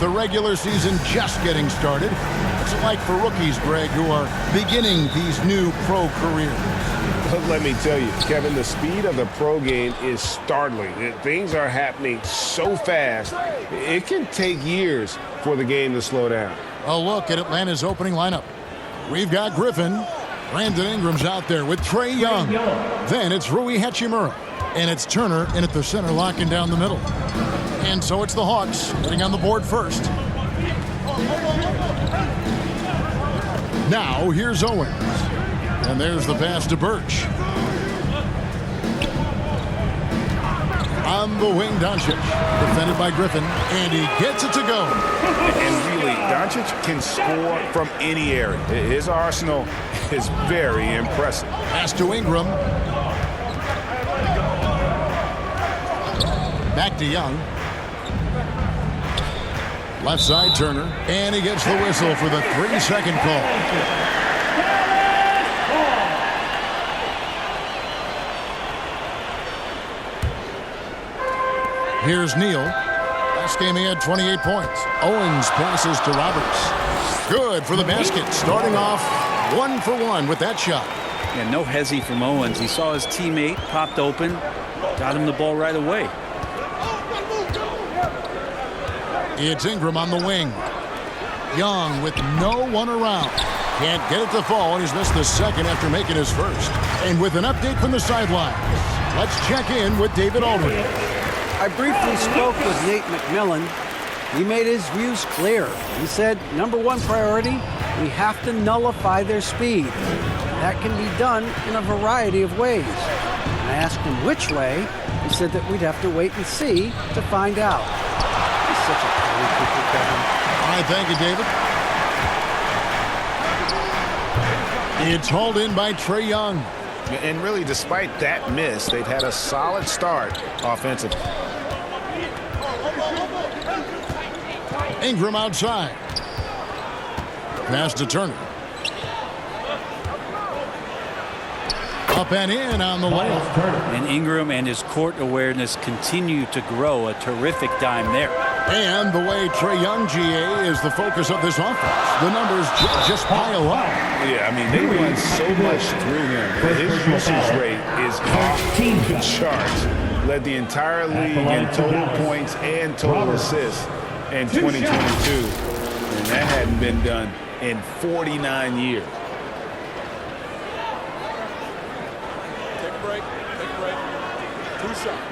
the regular season just getting started. What's it like for rookies, Greg, who are beginning these new pro careers? Let me tell you, Kevin, the speed of the pro game is startling. Things are happening so fast, it can take years for the game to slow down. A look at Atlanta's opening lineup. We've got Griffin. Brandon Ingram's out there with Trae Young. Then it's Rui Hachimura. And it's Turner in at the center, locking down the middle. And so it's the Hawks getting on the board first. Now here's Owens. And there's the pass to Birch. On the wing, Doncic. Defended by Griffin. And he gets it to go. And really, Doncic can score from any area. His arsenal is very impressive. Pass to Ingram. Back to Young. Left side, Turner. And he gets the whistle for the 3-second call. Here's Neal. Last game he had 28 points. Owens passes to Roberts. Good for the basket. Starting off 1 for 1 with that shot. And no hezzy from Owens. He saw his teammate popped open. Got him the ball right away. It's Ingram on the wing. Young with no one around. Can't get it to fall, and he's missed the second after making his first. And with an update from the sidelines, let's check in with David Aldridge. I briefly spoke with Nate McMillan. He made his views clear. He said, #1 priority, we have to nullify their speed. That can be done in a variety of ways. I asked him which way. He said that we'd have to wait and see to find out. He's such a funny picture, Kevin. All right, thank you, David. It's hauled in by Trae Young. And really, despite that miss, they've had a solid start offensively. Ingram outside. Pass to Turner. Up and in on the layup. And Ingram and his court awareness continue to grow. A terrific dime there. And the way Trae Young, GA, is the focus of this offense. The numbers just pile up. Yeah, I mean, they run so much through him. His usage rate is off the charts. Led the entire league in total points and total assists in 2022. And that hadn't been done in 49 years. Take a break. Take a break. 2 shots.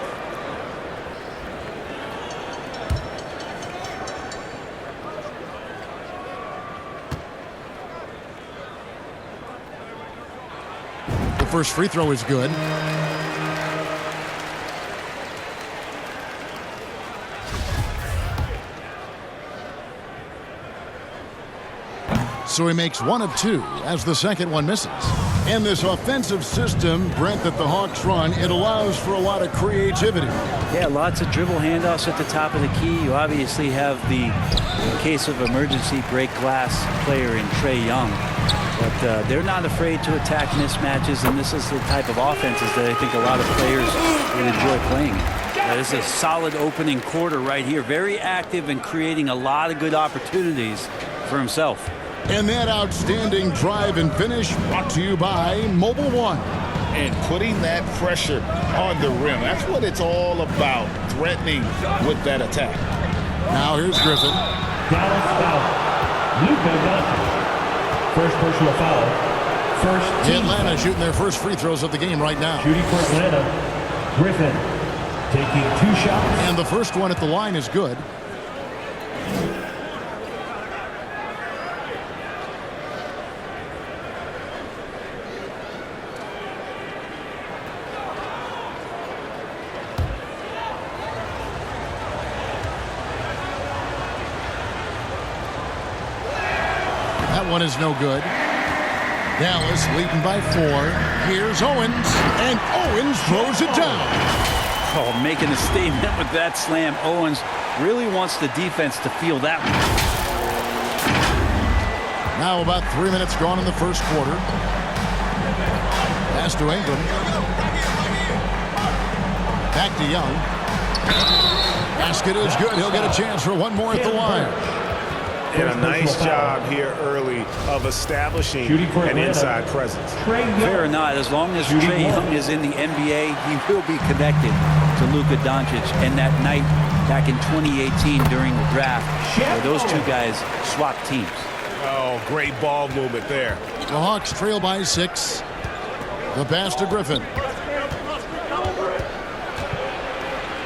The first free throw is good. So he makes 1 of 2 as the second one misses. And this offensive system, Brent, that the Hawks run, it allows for a lot of creativity. Yeah, lots of dribble handoffs at the top of the key. You obviously have the, in case of emergency, break glass player in Trae Young. But they're not afraid to attack mismatches, and this is the type of offenses that I think a lot of players would enjoy playing. This is a solid opening quarter right here. Very active and creating a lot of good opportunities for himself. And that outstanding drive and finish brought to you by Mobile One. And putting that pressure on the rim. That's what it's all about, threatening with that attack. Now here's Griffin. Dallas foul. Luka Doncic. First personal foul. First team Atlanta foul. shooting their first free throws of the game right now. Shooting for Atlanta. Griffin taking 2 shots. And the first one at the line is good. That one is no good. Dallas leading by 4. Here's Owens, and Owens throws it down. Oh, making a statement with that slam. Owens really wants the defense to feel that one. Now about 3 minutes gone in the first quarter. Pass to Ingram. Back to Young. Basket is good. He'll get a chance for one more at the line. And a nice job here early of establishing an inside presence. Fair or not, as long as Trae Young is in the NBA, he will be connected to Luka Doncic. And that night back in 2018 during the draft, where those two guys swapped teams. Oh, great ball movement there. The Hawks trail by 6. The pass to Griffin.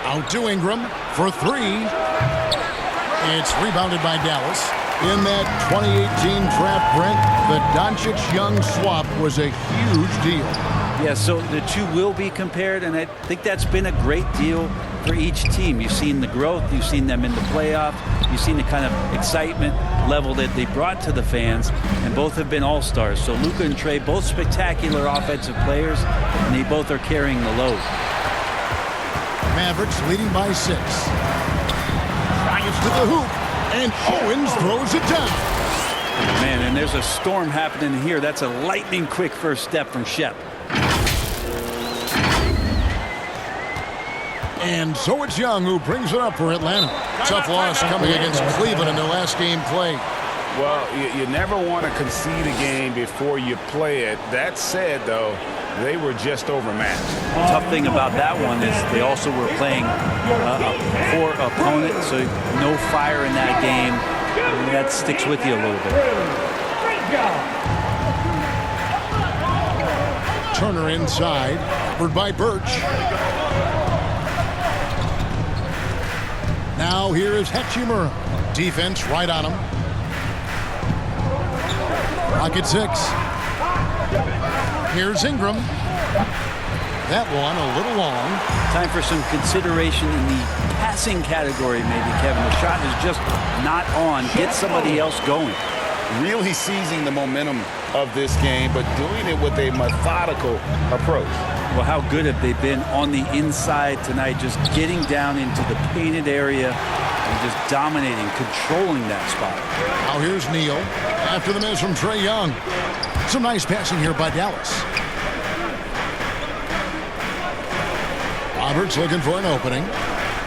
Out to Ingram for 3. It's rebounded by Dallas. In that 2018 draft, Brent, the Doncic-Young swap was a huge deal. Yeah, so the two will be compared, and I think that's been a great deal for each team. You've seen the growth. You've seen them in the playoffs. You've seen the kind of excitement level that they brought to the fans, and both have been all-stars. So Luka and Trae, both spectacular offensive players, and they both are carrying the load. Mavericks leading by 6. Bryant to the hoop, and Owens throws it down. Man, and there's a storm happening here. That's a lightning-quick first step from Shep. And so it's Young who brings it up for Atlanta. Tough loss coming against Cleveland in their last game played. Well, you never want to concede a game before you play it. That said, though, they were just overmatched. The tough thing about that one is they also were playing a poor opponent, so no fire in that game. And that sticks with you a little bit. Turner inside, covered by Birch. Now here is Hachimura. Defense right on him. Pocket 6. Here's Ingram. That one a little long. Time for some consideration in the passing category, maybe, Kevin. The shot is just not on. Get somebody else going. Really seizing the momentum of this game, but doing it with a methodical approach. Well, how good have they been on the inside tonight, just getting down into the painted area and just dominating, controlling that spot. Now here's Neal after the miss from Trae Young. Some nice passing here by Dallas. Roberts looking for an opening.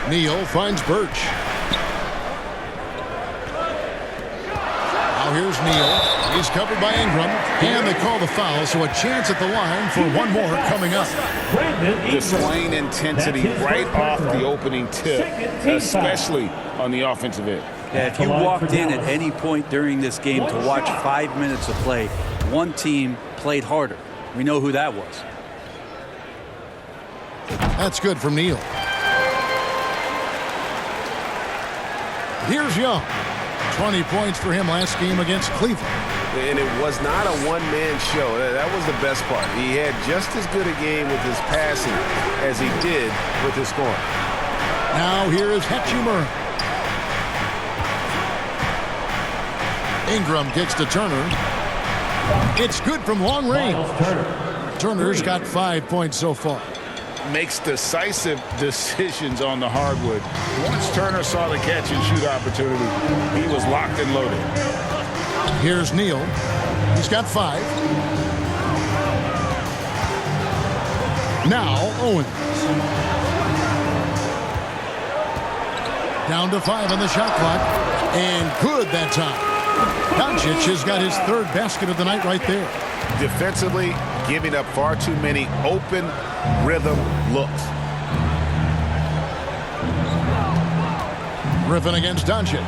Neal finds Birch. Now here's Neal. He's covered by Ingram. And they call the foul, so a chance at the line for one more coming up. Displaying intensity right off the opening tip, especially on the offensive end. Yeah, if you walked in at any point during this game to watch 5 minutes of play, one team played harder. We know who that was. That's good from Neal. Here's Young. 20 points for him last game against Cleveland. And it was not a one-man show. That was the best part. He had just as good a game with his passing as he did with his scoring. Now here is Hachimura. Ingram gets to Turner. It's good from long range. Turner's got 5 points so far. Makes decisive decisions on the hardwood. Once Turner saw the catch and shoot opportunity, he was locked and loaded. Here's Neal. He's got 5. Now Owens. Down to 5 on the shot clock. And good that time. Doncic has got his 3rd basket of the night right there. Defensively, giving up far too many open rhythm looks. Griffin against Doncic.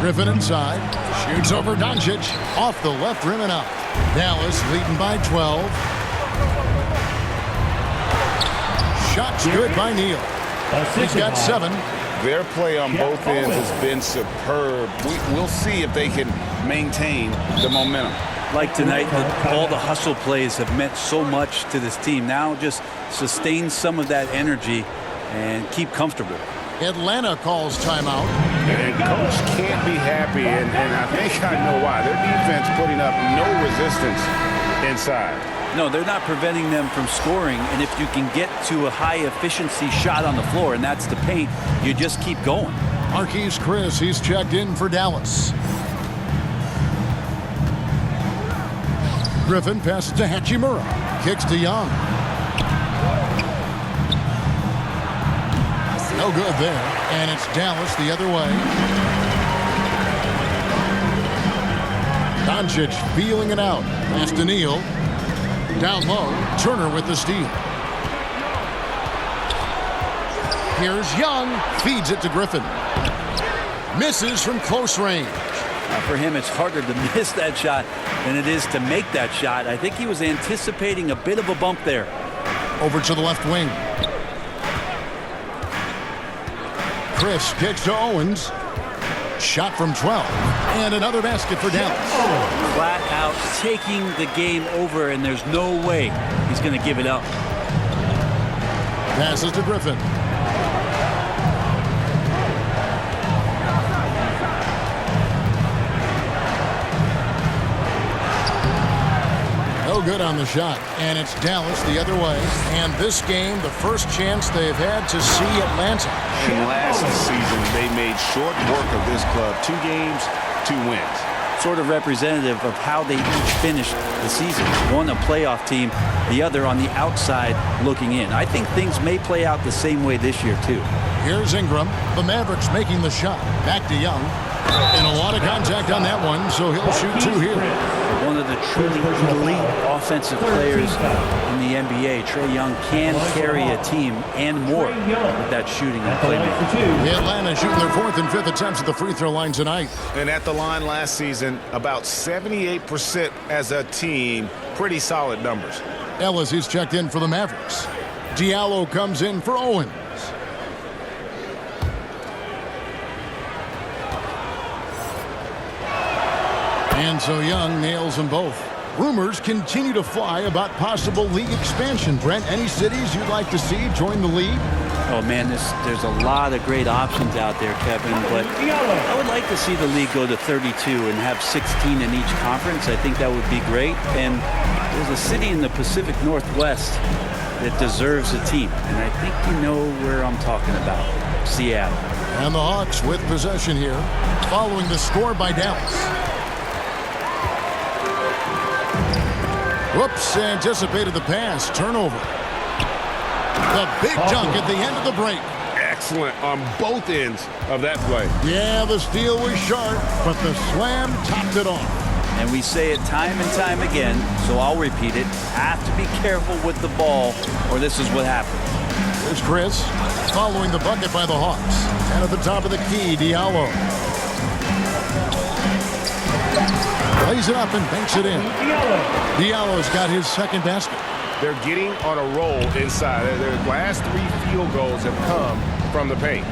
Griffin inside. Shoots over Doncic. Off the left rim and out. Dallas leading by 12. Shots good by Neal. He's got 7. Their play on both ends has been superb. We'll see if they can maintain the momentum. Like tonight, all the hustle plays have meant so much to this team. Now just sustain some of that energy and keep comfortable. Atlanta calls timeout. And coach can't be happy, and I think I know why. Their defense putting up no resistance inside. No, they're not preventing them from scoring, and if you can get to a high-efficiency shot on the floor, and that's the paint, you just keep going. Marquise Chris, he's checked in for Dallas. Griffin passes to Hachimura. Kicks to Young. No good there. And it's Dallas the other way. Doncic feeling it out. Pass to Neal. Down low. Turner with the steal. Here's Young. Feeds it to Griffin. Misses from close range. For him, it's harder to miss that shot than it is to make that shot. I think he was anticipating a bit of a bump there. Over to the left wing. Chris kicks to Owens. Shot from 12. And another basket for Dallas. Flat out taking the game over, and there's no way he's going to give it up. Passes to Griffin. No good on the shot. And it's Dallas the other way. And this game, the first chance they've had to see Atlanta. And last season, they made short work of this club. 2 games, 2 wins. Sort of representative of how they each finished the season. One a playoff team, the other on the outside looking in. I think things may play out the same way this year, too. Here's Ingram. The Mavericks making the shot. Back to Young. And a lot of contact on that one, so he'll shoot 2 here. One of the truly elite offensive players in the NBA. Trae Young can carry a team and more with that shooting and playmaking. Atlanta shooting their 4th and 5th attempts at the free throw line tonight. And at the line last season, about 78% as a team. Pretty solid numbers. Ellis is checked in for the Mavericks. Diallo comes in for Owens. And so Young nails them both. Rumors continue to fly about possible league expansion. Brent, any cities you'd like to see join the league? Oh, man, there's a lot of great options out there, Kevin, but I would like to see the league go to 32 and have 16 in each conference. I think that would be great. And there's a city in the Pacific Northwest that deserves a team, and I think you know where I'm talking about. Seattle. And the Hawks with possession here, following the score by Dallas. Whoops, anticipated the pass. Turnover. The big dunk at the end of the break. Excellent on both ends of that play. Yeah, the steal was sharp, but the slam topped it off. And we say it time and time again, so I'll repeat it. Have to be careful with the ball, or this is what happens. Here's Chris, following the bucket by the Hawks. And at the top of the key, Diallo. Lays it up and banks it in. Diallo's got his 2nd basket. They're getting on a roll inside. Their last 3 field goals have come from the paint.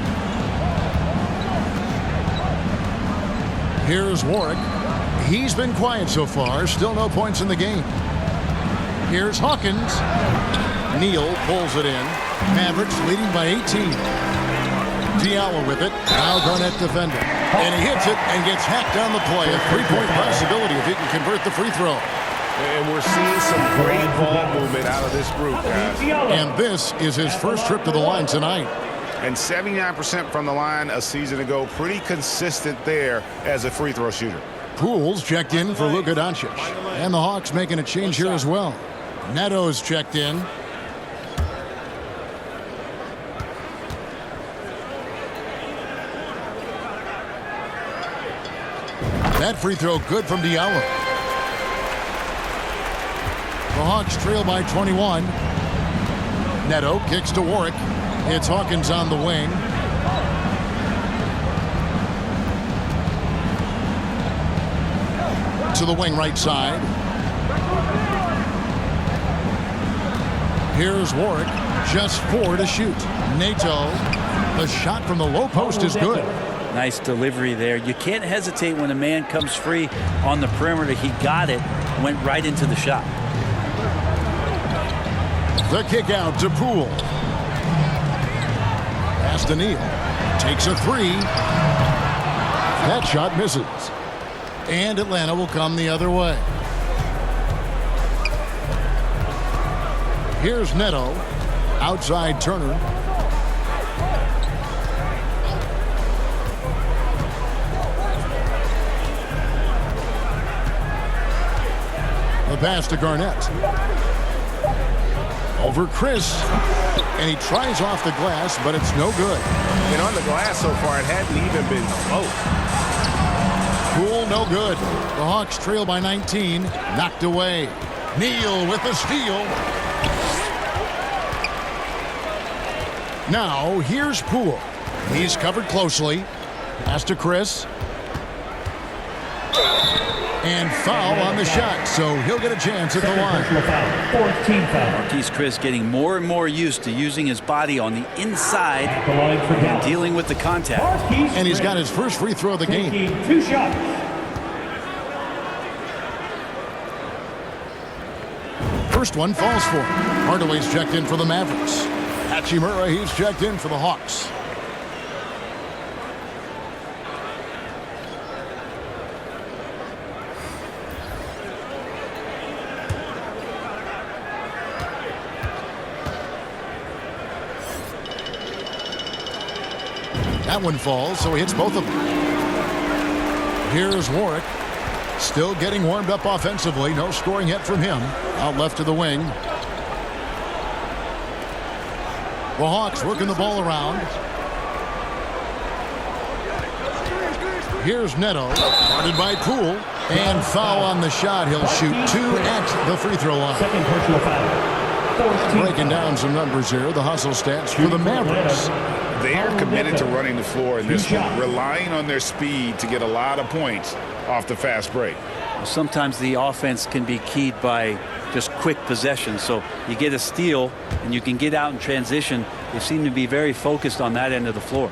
Here's Warwick. He's been quiet so far. Still no points in the game. Here's Hawkins. Neal pulls it in. Mavericks leading by 18. Diallo with it. Now Garnett defender. And he hits it and gets hacked down the play. A 3-point possibility if he can convert the free throw. And we're seeing some great ball movement out of this group, guys. And this is his first trip to the line tonight. And 79% from the line a season ago. Pretty consistent there as a free throw shooter. Pools checked in for Luka Doncic. And the Hawks making a change here as well. Neto's checked in. That free throw good from Diallo. The Hawks trail by 21. Neto kicks to Warwick. It's Hawkins on the wing. To the wing right side. Here's Warwick. Just 4 to shoot. Neto. The shot from the low post is good. Nice delivery there. You can't hesitate when a man comes free on the perimeter. He got it, went right into the shot. The kick out to Poole. Pass to Neal. Takes a 3. That shot misses. And Atlanta will come the other way. Here's Neto. Outside Turner. The pass to Garnett. Over Chris. And he tries off the glass, but it's no good. And on the glass so far, it hadn't even been close. Poole, no good. The Hawks trail by 19. Knocked away. Neal with the steal. Now, here's Poole. He's covered closely. Pass to Chris. And foul on the shot, so he'll get a chance at the line. 14 foul. Marquise Chris getting more and more used to using his body on the inside and dealing with the contact. And he's got his first free throw of the game. 2 shots. First one falls for him. Hardaway's checked in for the Mavericks. Hachimura, he's checked in for the Hawks. That one falls, so he hits both of them. Here's Warwick. Still getting warmed up offensively. No scoring yet from him. Out left to the wing. The Hawks working the ball around. Here's Neto. Guarded by Poole. And foul on the shot. He'll shoot 2 at the free throw line. Second personal foul. Breaking down some numbers here. The hustle stats for the Mavericks. They are committed to running the floor in this one, relying on their speed to get a lot of points off the fast break. Sometimes the offense can be keyed by just quick possession. So you get a steal and you can get out in transition. They seem to be very focused on that end of the floor.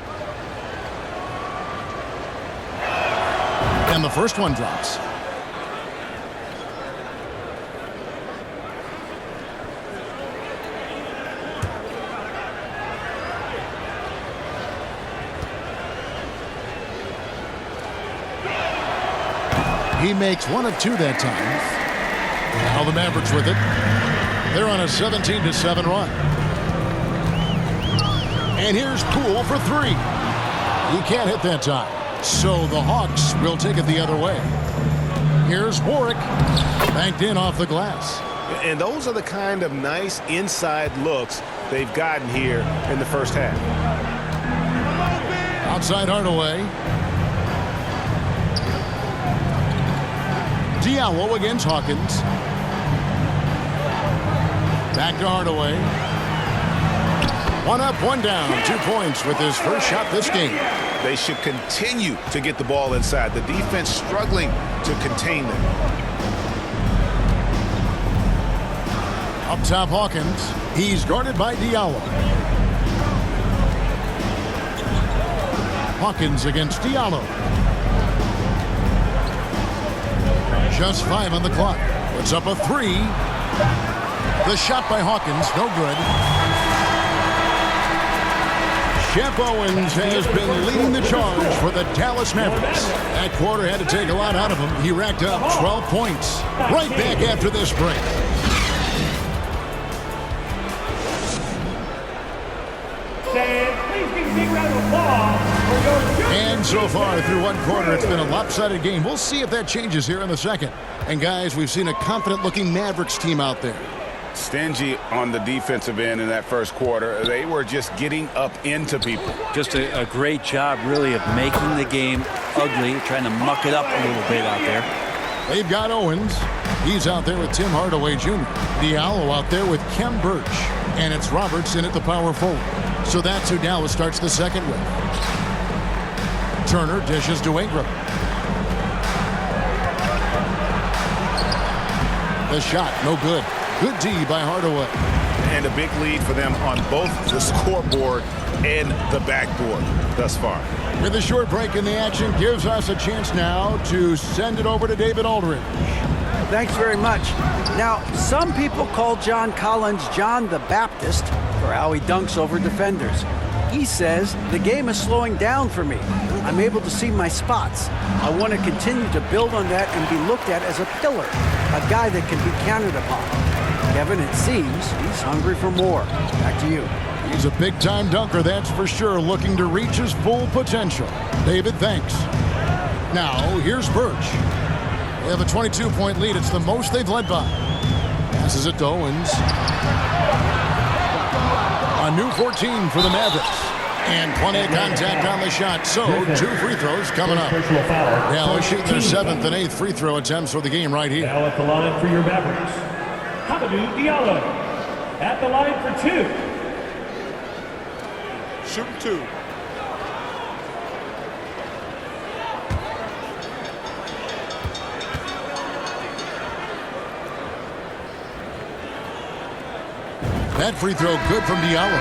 And the first one drops. He makes 1 of 2 that time. Now the Mavericks with it. They're on a 17-7 run. And here's Poole for 3. He can't hit that time. So the Hawks will take it the other way. Here's Warwick. Banked in off the glass. And those are the kind of nice inside looks they've gotten here in the first half. Outside Hardaway. Diallo against Hawkins. Back to Hardaway. 1 up, 1 down. 2 points with his first shot this game. They should continue to get the ball inside. The defense struggling to contain them. Up top, Hawkins. He's guarded by Diallo. Hawkins against Diallo. Just 5 on the clock. Puts up a 3. The shot by Hawkins, no good. Shep Owens has been leading the charge for the Dallas Mavericks. That quarter had to take a lot out of him. He racked up 12 points. Right back after this break. And so far through 1 quarter, it's been a lopsided game. We'll see if that changes here in the second. And guys, we've seen a confident-looking Mavericks team out there. Stingy on the defensive end in that first quarter. They were just getting up into people. Just a great job, really, of making the game ugly, trying to muck it up a little bit out there. They've got Owens. He's out there with Tim Hardaway Jr. Diallo out there with Kem Birch. And it's Robertson at the power forward. So that's who Dallas starts the second with. Turner dishes to Ingram. The shot, no good. Good D by Hardaway. And a big lead for them on both the scoreboard and the backboard thus far. With a short break in the action, gives us a chance now to send it over to David Aldridge. Thanks very much. Now, some people call John Collins John the Baptist for how he dunks over defenders. He says, the game is slowing down for me. I'm able to see my spots. I want to continue to build on that and be looked at as a pillar, a guy that can be counted upon. Kevin, it seems he's hungry for more. Back to you. He's a big-time dunker, that's for sure, looking to reach his full potential. David, thanks. Now, here's Birch. They have a 22-point lead. It's the most they've led by. Passes it to Owens. A new 14 for the Mavericks. And plenty of contact on the shot. So, 2 free throws coming up. Personal foul. Dallas shooting their 7th and 8th free throw attempts for the game right here. Now at the line for your Mavericks, Hamidou Diallo. At the line for 2. Shooting 2. That free throw good from Diallo.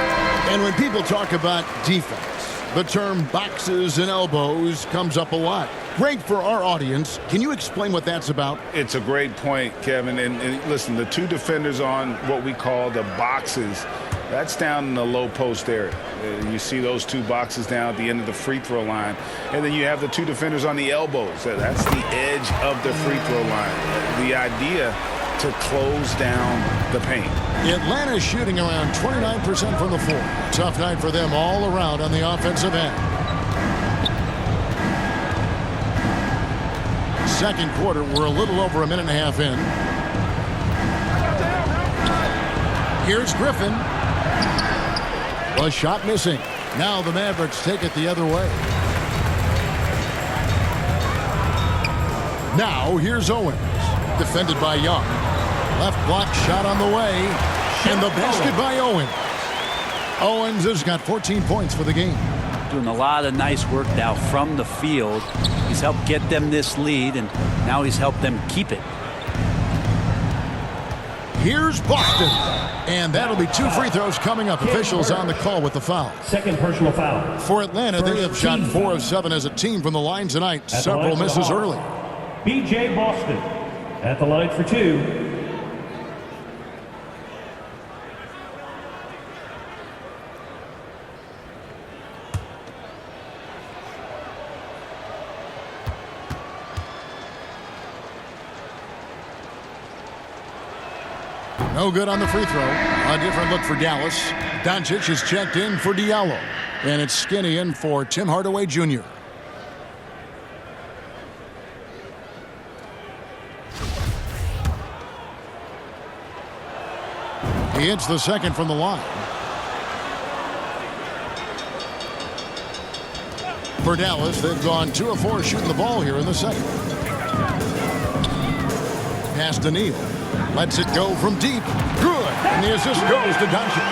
And when people talk about defense, the term boxes and elbows comes up a lot. Great for our audience. Can you explain what that's about? It's a great point, Kevin. And listen, the 2 defenders on what we call the boxes, that's down in the low post area. You see those 2 boxes down at the end of the free throw line. And then you have the 2 defenders on the elbows. That's the edge of the free throw line. The idea to close down the paint. Atlanta's shooting around 29% from the floor. Tough night for them all around on the offensive end. Second quarter, we're a little over a minute and a half in. Here's Griffin. A shot missing. Now the Mavericks take it the other way. Now here's Owens. Defended by Young. Left block shot on the way. And the basket by Owens. Owens has got 14 points for the game. Doing a lot of nice work now from the field. He's helped get them this lead, and now he's helped them keep it. Here's Boston. And that'll be 2 free throws coming up. Officials on the call with the foul. Second personal foul. For Atlanta, they have shot 4 of 7 as a team from the line tonight. Several misses early. B.J. Boston at the line for 2. No good on the free throw. A different look for Dallas. Doncic is checked in for Diallo. And it's Skinny in for Tim Hardaway Jr. He hits the second from the line. For Dallas, they've gone 2 of 4 shooting the ball here in the second. Pass to Neal. Lets it go from deep. Good. And the assist goes to Doncic.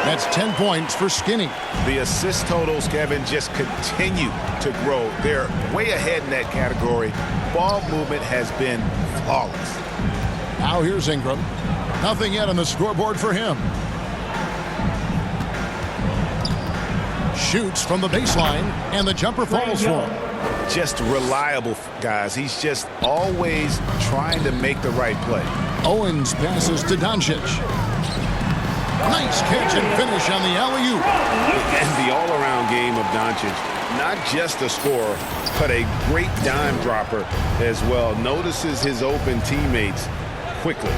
That's 10 points for Skinny. The assist totals, Kevin, just continue to grow. They're way ahead in that category. Ball movement has been flawless. Now here's Ingram. Nothing yet on the scoreboard for him. Shoots from the baseline, and the jumper falls for him. Just reliable, guys. He's just always trying to make the right play. Owens passes to Doncic. Nice catch and finish on the alley-oop. And the all-around game of Doncic, not just a scorer, but a great dime dropper as well. Notices his open teammates quickly.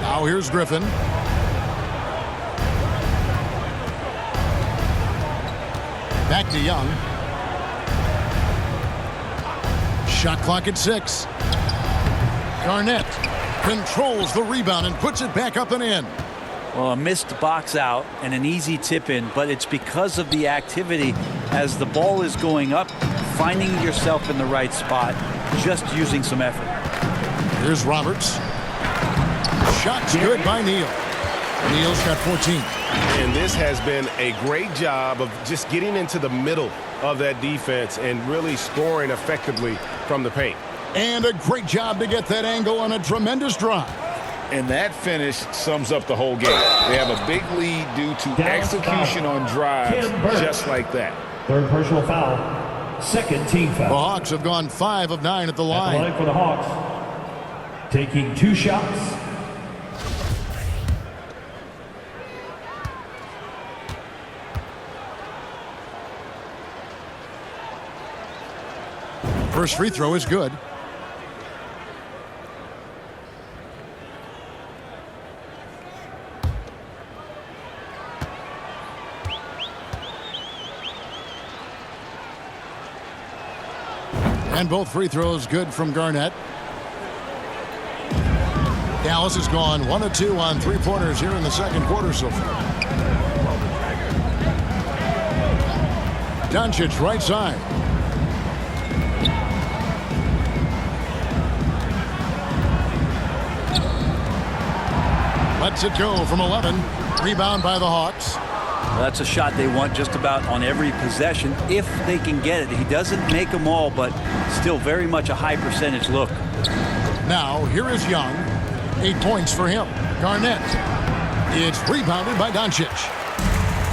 Now here's Griffin. Back to Young. Shot clock at 6. Garnett controls the rebound and puts it back up and in. Well, a missed box out and an easy tip in, but it's because of the activity as the ball is going up, finding yourself in the right spot, just using some effort. Here's Roberts. Shot's good by Neal. Neal's got 14. And this has been a great job of just getting into the middle of that defense and really scoring effectively from the paint. And a great job to get that angle on a tremendous drive. And that finish sums up the whole game. They have a big lead due to execution on drives just like that. Third personal foul. Second team The foul. Hawks have gone 5 of 9 at the At the line. line for the Hawks. Taking 2 shots. First free throw is good. And both free throws good from Garnett. Dallas has gone 1 of 2 on 3-pointers here in the second quarter so far. Doncic right side. Lets it go from 11. Rebound by the Hawks. Well, that's a shot they want just about on every possession if they can get it. He doesn't make them all, but still very much a high percentage look. Now, here is Young. 8 points for him. Garnett. It's rebounded by Doncic.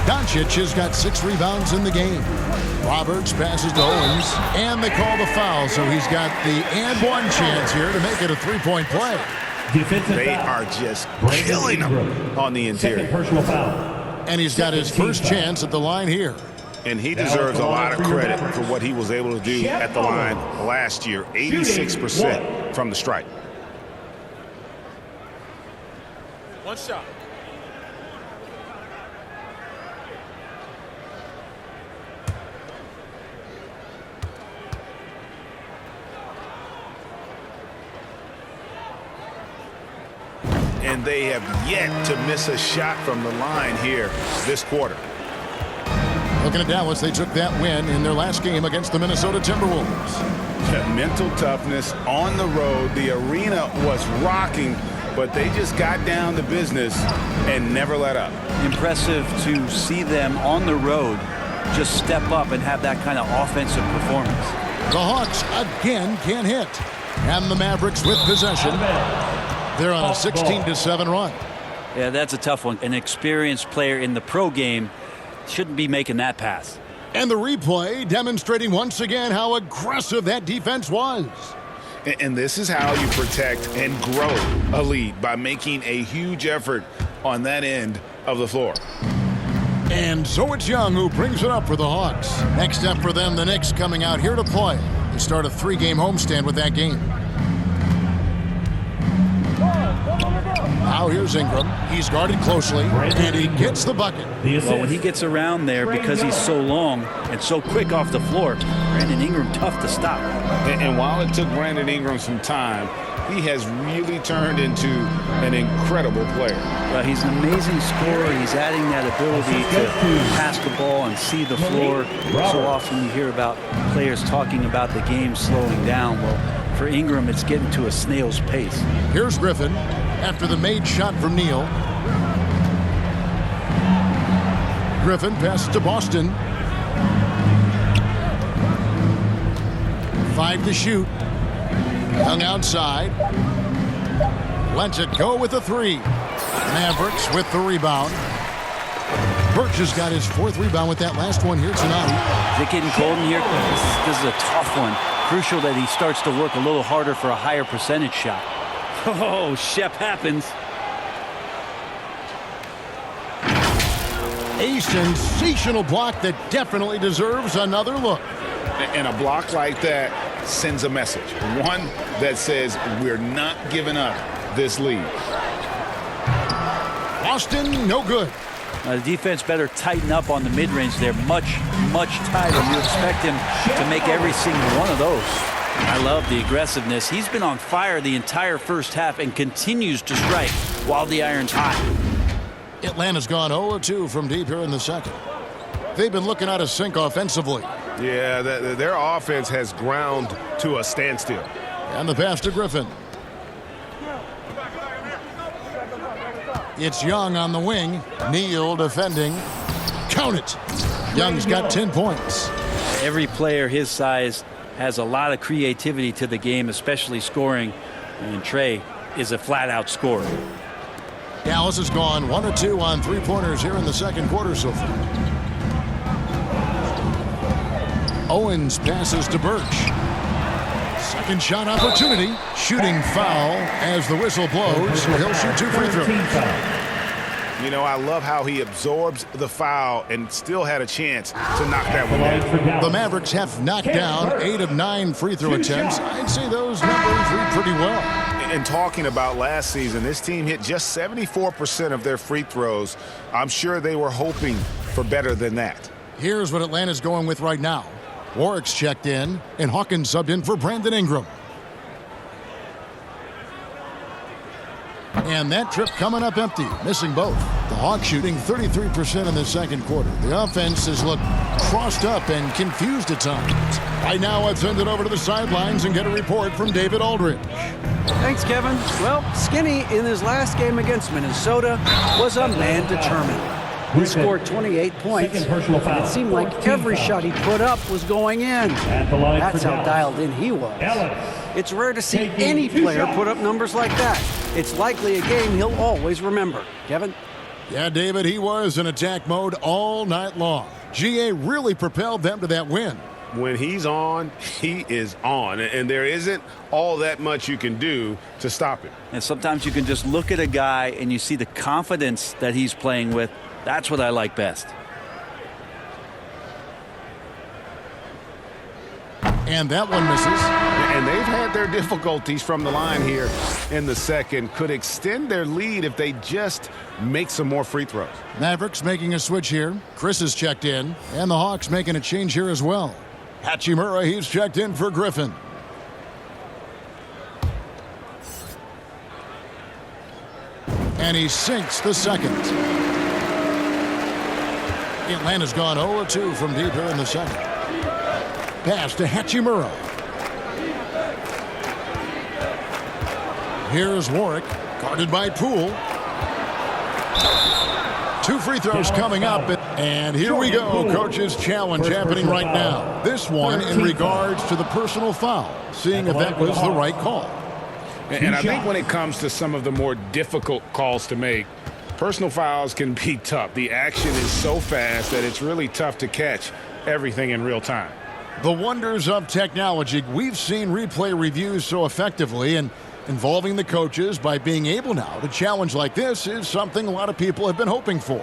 Doncic has got 6 rebounds in the game. Roberts passes to Owens, and they call the foul, so he's got the and one chance here to make it a 3-point play. They are just killing him on the interior. Personal foul. And he's got his first chance at the line here. And he deserves a lot of credit for what he was able to do at the line last year. 86% from the stripe. One shot. And they have yet to miss a shot from the line here this quarter. Looking at Dallas, they took that win in their last game against the Minnesota Timberwolves. Mental toughness on the road. The arena was rocking, but they just got down to business and never let up. Impressive to see them on the road just step up and have that kind of offensive performance. The Hawks again can't hit. And the Mavericks with possession. They're on a 16-7 run. Yeah, that's a tough one. An experienced player in the pro game shouldn't be making that pass. And the replay demonstrating once again how aggressive that defense was. And this is how you protect and grow a lead, by making a huge effort on that end of the floor. And so it's Young who brings it up for the Hawks. Next up for them, the Knicks coming out here to play. They start a 3-game homestand with that game. Now here's Ingram. He's guarded closely, and he gets the bucket. Well, when he gets around there, because he's so long and so quick off the floor, Brandon Ingram tough to stop. And while it took Brandon Ingram some time, he has really turned into an incredible player. Well, he's an amazing scorer. He's adding that ability to pass the ball and see the floor. So often you hear about players talking about the game slowing down. Well, for Ingram, it's getting to a snail's pace. Here's Griffin after the made shot from Neal. Griffin passes to Boston. 5 to shoot. Young outside. Lets it go with the 3. Mavericks with the rebound. Birch has got his 4th rebound with that last one here tonight. Is it getting cold in here? This is a tough one. Crucial that he starts to work a little harder for a higher percentage shot. Oh, Shep happens. A sensational block that definitely deserves another look. And a block like that sends a message. One that says we're not giving up this lead. Boston, no good. The defense better tighten up on the mid-range there. Much tighter. You expect him to make every single one of those. I love the aggressiveness. He's been on fire the entire first half and continues to strike while the iron's hot. Atlanta's gone 0-2 from deep here in the second. They've been looking out of sync offensively. Yeah, their offense has ground to a standstill. And the pass to Griffin. It's Young on the wing. Neal defending. Count it. Young's got 10 points. Every player his size has a lot of creativity to the game, especially scoring. And Trey is a flat-out scorer. Dallas has gone 1-2 on 3-pointers here in the second quarter so far. Owens passes to Birch. Second shot opportunity. Shooting foul as the whistle blows. He'll shoot 2 free throws. You know, I love how he absorbs the foul and still had a chance to knock that one down. The Mavericks have knocked down 8 of 9 free throw attempts. I'd say those numbers read pretty well. And talking about last season, this team hit just 74% of their free throws. I'm sure they were hoping for better than that. Here's what Atlanta's going with right now. Warwick's checked in, and Hawkins subbed in for Brandon Ingram. And that trip coming up empty, missing both. The Hawks shooting 33% in the second quarter. The offense has looked crossed up and confused at times. Right now, let's send it over to the sidelines and get a report from David Aldridge. Thanks, Kevin. Well, Skinny in his last game against Minnesota was a man determined. He scored 28 points. It seemed like every shot he put up was going in. That's how dialed in he was. It's rare to see any player put up numbers like that. It's likely a game he'll always remember. Kevin? Yeah, David, he was in attack mode all night long. GA really propelled them to that win. When he's on, he is on. And there isn't all that much you can do to stop him. And sometimes you can just look at a guy and you see the confidence that he's playing with. That's what I like best. And that one misses. And they've had their difficulties from the line here in the second. Could extend their lead if they just make some more free throws. Mavericks making a switch here. Chris is checked in. And the Hawks making a change here as well. Hachimura, he's checked in for Griffin. And he sinks the second. Atlanta's gone 0-2 from deep here in the second. Pass to Hachimura. Here's Warwick, guarded by Poole. 2 free throws coming up, and here we go. Coach's challenge happening right now. This one in regards to the personal foul, seeing if that was the right call. And I think when it comes to some of the more difficult calls to make, personal fouls can be tough. The action is so fast that it's really tough to catch everything in real time. The wonders of technology. We've seen replay reviews so effectively, and involving the coaches by being able now to challenge like this is something a lot of people have been hoping for.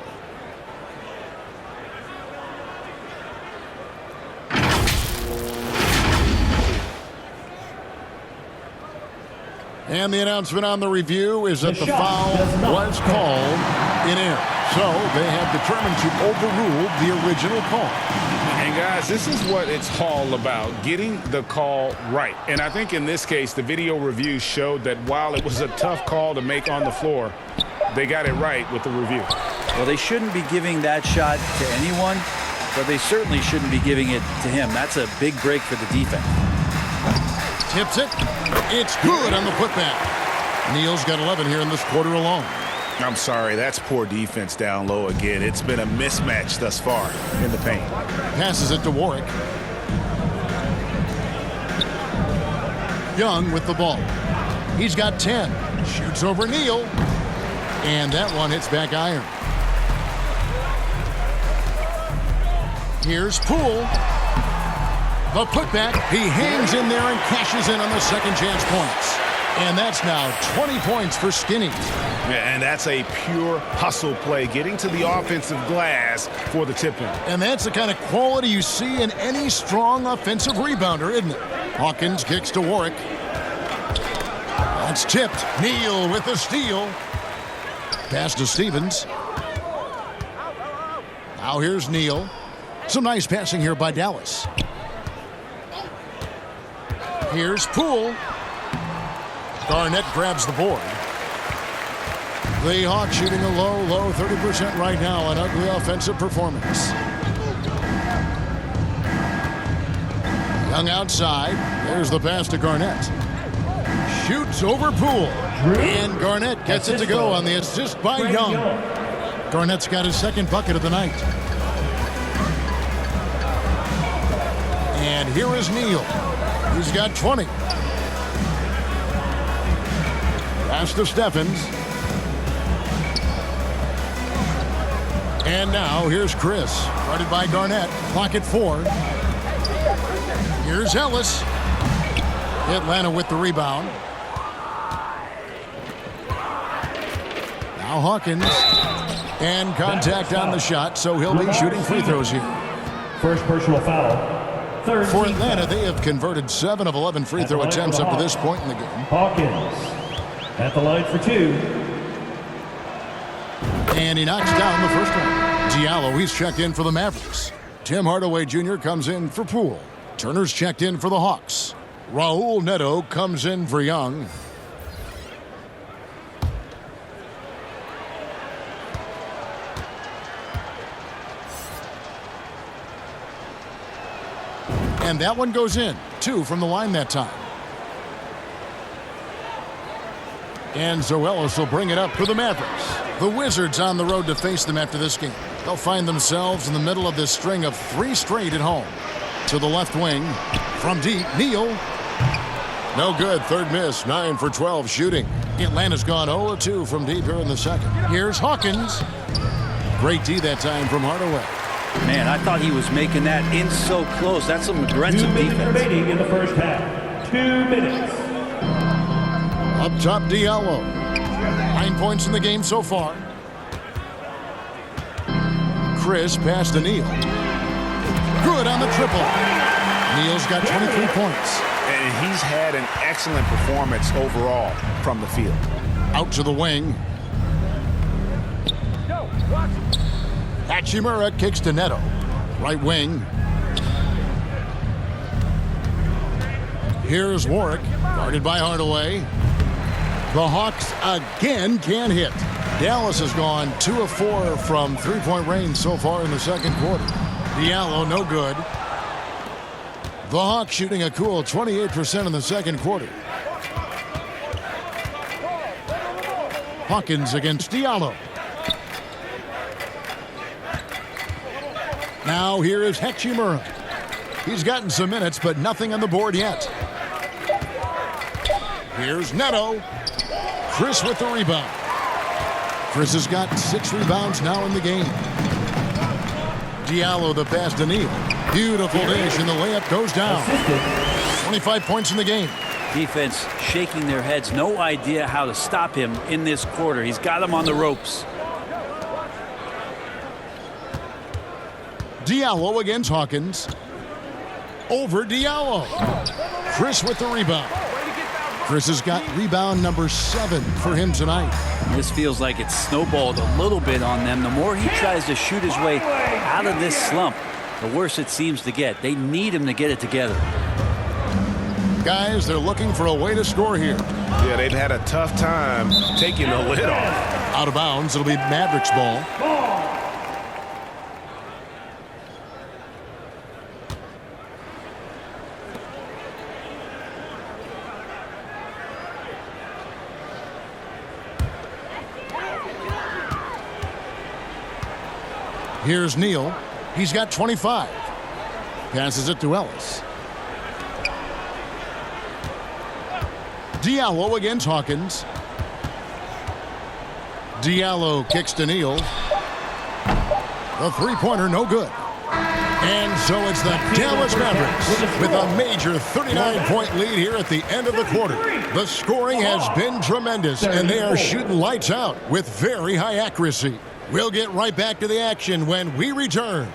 And the announcement on the review is that the foul was called in air. So they have determined to overrule the original call. And guys, this is what it's all about, getting the call right. And I think in this case, the video review showed that while it was a tough call to make on the floor, they got it right with the review. Well, they shouldn't be giving that shot to anyone, but they certainly shouldn't be giving it to him. That's a big break for the defense. Tips it. It's good on the putback. Neal's got 11 here in this quarter alone. I'm sorry, that's poor defense down low again. It's been a mismatch thus far in the paint. Passes it to Warwick. Young with the ball. He's got 10. Shoots over Neal. And that one hits back iron. Here's Poole. The putback. He hangs in there and cashes in on the second chance points. And that's now 20 points for Skinny. Yeah, and that's a pure hustle play, getting to the offensive glass for the tip-in. And that's the kind of quality you see in any strong offensive rebounder, isn't it? Hawkins kicks to Warwick. That's tipped. Neal with the steal. Pass to Stevens. Now here's Neal. Some nice passing here by Dallas. Here's Poole. Garnett grabs the board. The Hawks shooting a low 30% right now. An ugly offensive performance. Young outside. There's the pass to Garnett. Shoots over Poole. And Garnett gets it to go on the assist by Young. Garnett's got his second bucket of the night. And here is Neal. He's got 20. Pass to Steffens. And now here's Chris. Guarded by Garnett. Clock at 4. Here's Ellis. Atlanta with the rebound. Now Hawkins. And contact on the shot, so he'll be shooting free throws here. First personal foul. Third For Atlanta, they have converted 7 of 11 free throw attempts up to this point in the game. Hawkins at the line for 2. And he knocks down the first one. Diallo, he's checked in for the Mavericks. Tim Hardaway Jr. comes in for Poole. Turner's checked in for the Hawks. Raul Neto comes in for Young. And that one goes in. 2 from the line that time. And Zoelis will bring it up for the Mavericks. The Wizards on the road to face them after this game. They'll find themselves in the middle of this string of 3 straight at home. To the left wing. From deep, Neal. No good. Third miss. 9 for 12 shooting. Atlanta's gone 0-2 from deep here in the second. Here's Hawkins. Great D that time from Hardaway. Man, I thought he was making that in so close. That's some aggressive 2 minutes defense. remaining in the first half. 2 minutes. Up top, Diallo. 9 points in the game so far. Chris pass to Neal. Good on the triple. Neal's got 23 points. And he's had an excellent performance overall from the field. Out to the wing. Hachimura kicks to Neto. Right wing. Here's Warwick. Guarded by Hardaway. The Hawks again can't hit. Dallas has gone 2 of 4 from 3-point range so far in the second quarter. Diallo no good. The Hawks shooting a cool 28% in the second quarter. Hawkins against Diallo. Now here is Hachimura. He's gotten some minutes, but nothing on the board yet. Here's Neto. Chris with the rebound. Chris has got 6 rebounds now in the game. Diallo the pass to Neal. Beautiful dish, and the layup goes down. 25 points in the game. Defense shaking their heads. No idea how to stop him in this quarter. He's got him on the ropes. Diallo against Hawkins. Over Diallo. Chris with the rebound. Chris has got rebound number 7 for him tonight. This feels like it's snowballed a little bit on them. The more he tries to shoot his way out of this slump, the worse it seems to get. They need him to get it together. Guys, they're looking for a way to score here. Yeah, they've had a tough time taking the lid off. Out of bounds, it'll be Mavericks ball. Here's Neal. He's got 25. Passes it to Ellis. Diallo against Hawkins. Diallo kicks to Neal. The three-pointer no good. And so it's the Dallas Mavericks with a major 39-point lead here at the end of the quarter. The scoring has been tremendous, and they are shooting lights out with very high accuracy. We'll get right back to the action when we return.